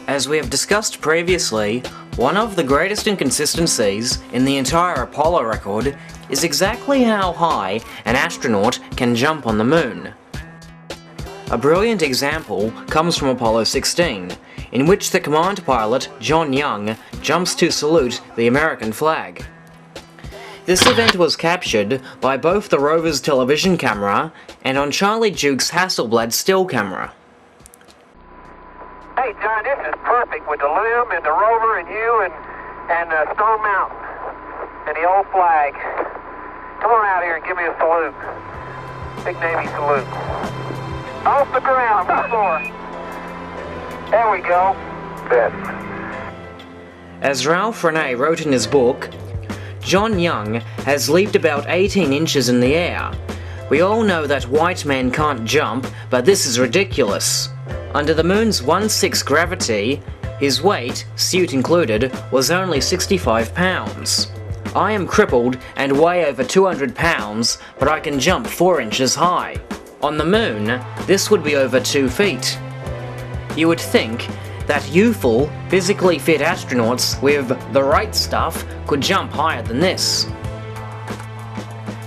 As we have discussed previously, one of the greatest inconsistencies in the entire Apollo record is exactly how high an astronaut can jump on the moon. A brilliant example comes from Apollo 16, in which the command pilot, John Young, jumps to salute the American flag. This event was captured by both the rover's television camera and on Charlie Duke's Hasselblad still camera. Hey John, this is perfect with the limb and the rover and you and Stone Mountain and the old flag. Come on out here and give me a salute. Big Navy salute. Off the ground, on the floor. There we go. Good. As Ralph René wrote in his book, John Young has leaped about 18 inches in the air. We all know that white men can't jump, but this is ridiculous. Under the moon's 1/6 gravity, his weight, suit included, was only 65 pounds. I am crippled and weigh over 200 pounds, but I can jump 4 inches high. On the moon, this would be over 2 feet. You would think that youthful, physically fit astronauts with the right stuff could jump higher than this.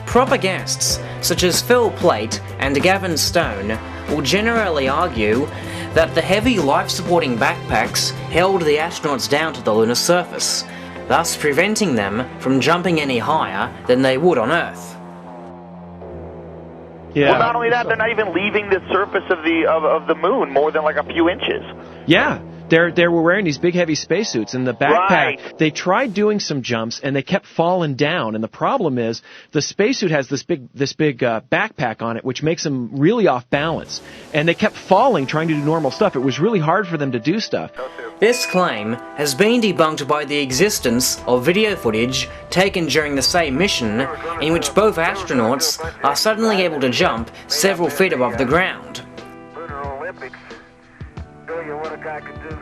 Proper guests, such as Phil Plait and Gavin Stone, will generally argue that the heavy life-supporting backpacks held the astronauts down to the lunar surface, thus preventing them from jumping any higher than they would on Earth. Yeah. Well, not only that, they're not even leaving the surface of the moon more than like a few inches. Yeah. They were wearing these big heavy spacesuits, and the backpack, Right. they tried doing some jumps, and they kept falling down, and the problem is, the spacesuit has this big backpack on it, which makes them really off balance, and they kept falling trying to do normal stuff. It was really hard for them to do stuff. This claim has been debunked by the existence of video footage taken during the same mission, in which both astronauts are suddenly able to jump several feet above the ground. Lunar Olympics. Show you what a guy could do.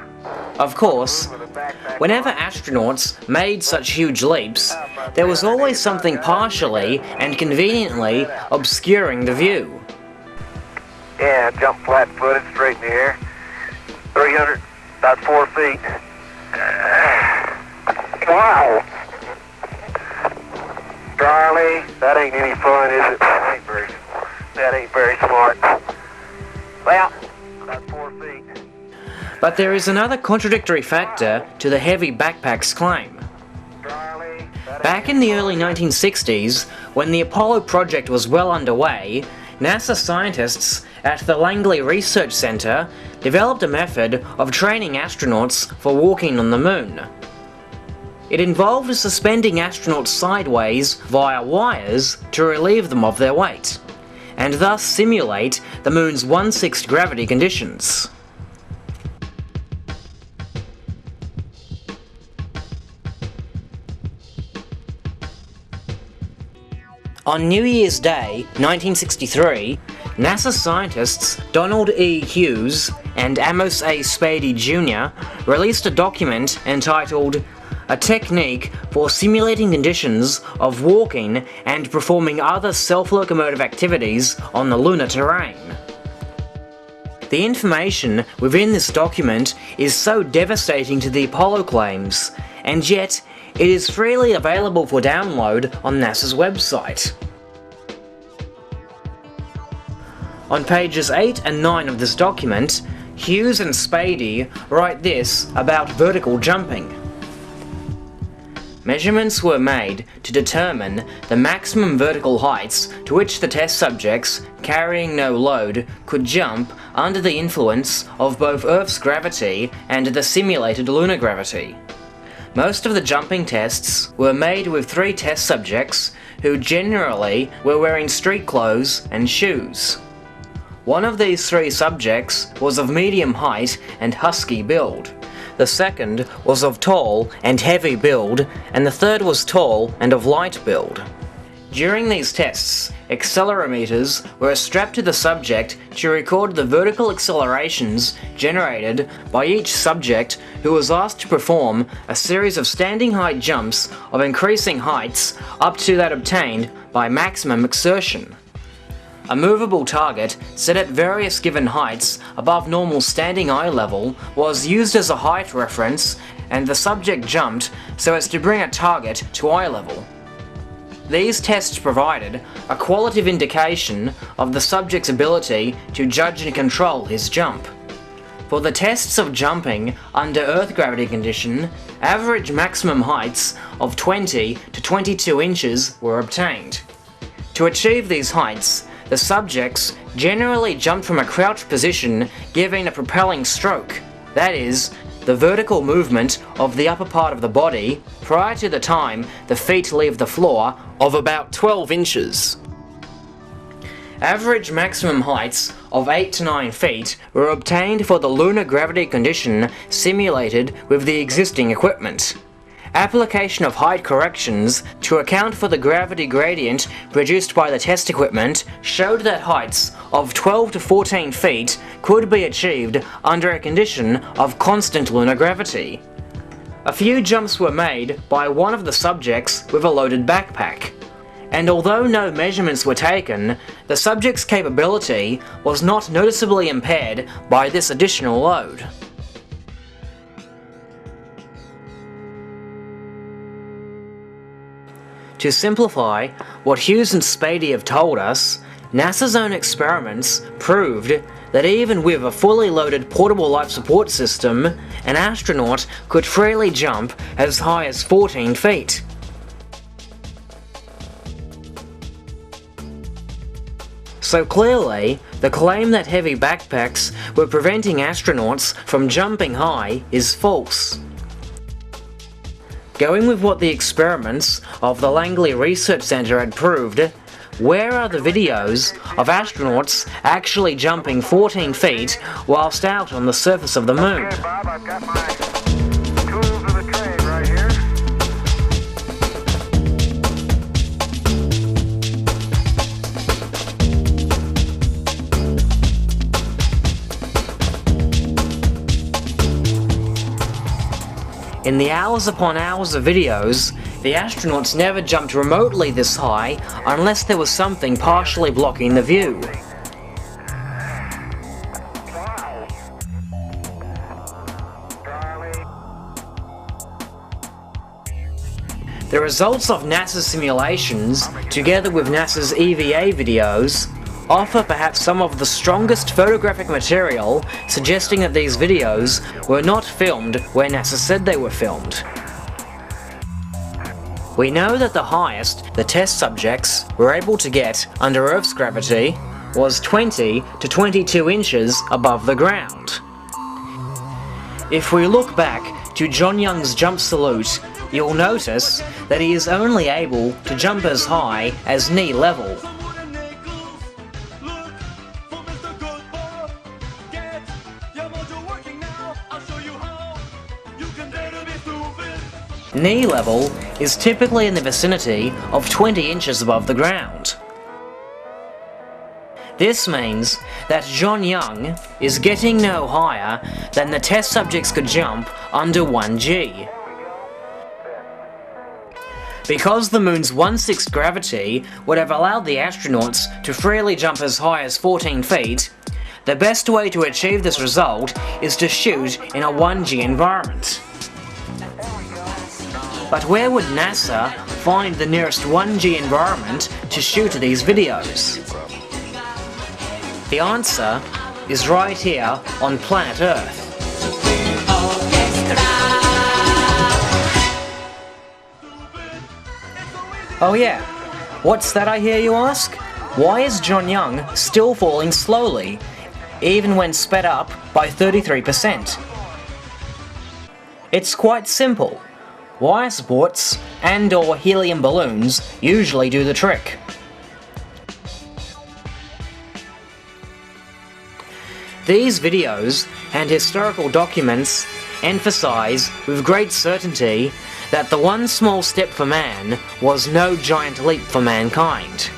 Of course, whenever astronauts made such huge leaps, there was always something partially and conveniently obscuring the view. Yeah, jump flat-footed, straight in the air. 300, about 4 feet. Wow! Charlie, that ain't any fun, is it? That ain't very smart. Well, about 4 feet. But there is another contradictory factor to the heavy backpacks claim. Charlie, that Back in the early 1960s, when the Apollo project was well underway, NASA scientists at the Langley Research Center developed a method of training astronauts for walking on the moon. It involved suspending astronauts sideways via wires to relieve them of their weight, and thus simulate the moon's 1/6 gravity conditions. On New Year's Day, 1963, NASA scientists Donald E. Hughes and Amos A. Spady Jr. released a document entitled "A Technique for Simulating Conditions of Walking and Performing Other Self-Locomotive Activities on the Lunar Terrain." The information within this document is so devastating to the Apollo claims, and yet it is freely available for download on NASA's website. On pages 8 and 9 of this document, Hughes and Spady write this about vertical jumping. Measurements were made to determine the maximum vertical heights to which the test subjects, carrying no load, could jump under the influence of both Earth's gravity and the simulated lunar gravity. Most of the jumping tests were made with 3 test subjects who generally were wearing street clothes and shoes. One of these three subjects was of medium height and husky build. The second was of tall and heavy build, and the third was tall and of light build. During these tests, accelerometers were strapped to the subject to record the vertical accelerations generated by each subject, who was asked to perform a series of standing height jumps of increasing heights up to that obtained by maximum exertion. A movable target set at various given heights above normal standing eye level was used as a height reference, and the subject jumped so as to bring a target to eye level. These tests provided a qualitative indication of the subject's ability to judge and control his jump. For the tests of jumping under Earth gravity condition, average maximum heights of 20 to 22 inches were obtained. To achieve these heights, the subjects generally jumped from a crouched position, giving a propelling stroke, that is, the vertical movement of the upper part of the body prior to the time the feet leave the floor of about 12 inches. Average maximum heights of 8 to 9 feet were obtained for the lunar gravity condition simulated with the existing equipment. Application of height corrections to account for the gravity gradient produced by the test equipment showed that heights of 12 to 14 feet could be achieved under a condition of constant lunar gravity. A few jumps were made by one of the subjects with a loaded backpack, and although no measurements were taken, the subject's capability was not noticeably impaired by this additional load. To simplify what Hughes and Spady have told us, NASA's own experiments proved that even with a fully loaded portable life support system, an astronaut could freely jump as high as 14 feet. So clearly, the claim that heavy backpacks were preventing astronauts from jumping high is false. Going with what the experiments of the Langley Research Center had proved, where are the videos of astronauts actually jumping 14 feet whilst out on the surface of the moon? Okay, Bob, I've got my tools of the trade right here. In the hours upon hours of videos, the astronauts never jumped remotely this high unless there was something partially blocking the view. The results of NASA's simulations, together with NASA's EVA videos, offer perhaps some of the strongest photographic material suggesting that these videos were not filmed where NASA said they were filmed. We know that the highest the test subjects were able to get under Earth's gravity was 20 to 22 inches above the ground. If we look back to John Young's jump salute, you'll notice that he is only able to jump as high as knee level. Knee level is typically in the vicinity of 20 inches above the ground. This means that John Young is getting no higher than the test subjects could jump under 1G. Because the moon's 1/6 gravity would have allowed the astronauts to freely jump as high as 14 feet, the best way to achieve this result is to shoot in a 1G environment. But where would NASA find the nearest 1G environment to shoot these videos? The answer is right here on planet Earth. Oh yeah, what's that I hear you ask? Why is John Young still falling slowly, even when sped up by 33%? It's quite simple. Wire supports and/or helium balloons usually do the trick. These videos and historical documents emphasize with great certainty that the one small step for man was no giant leap for mankind.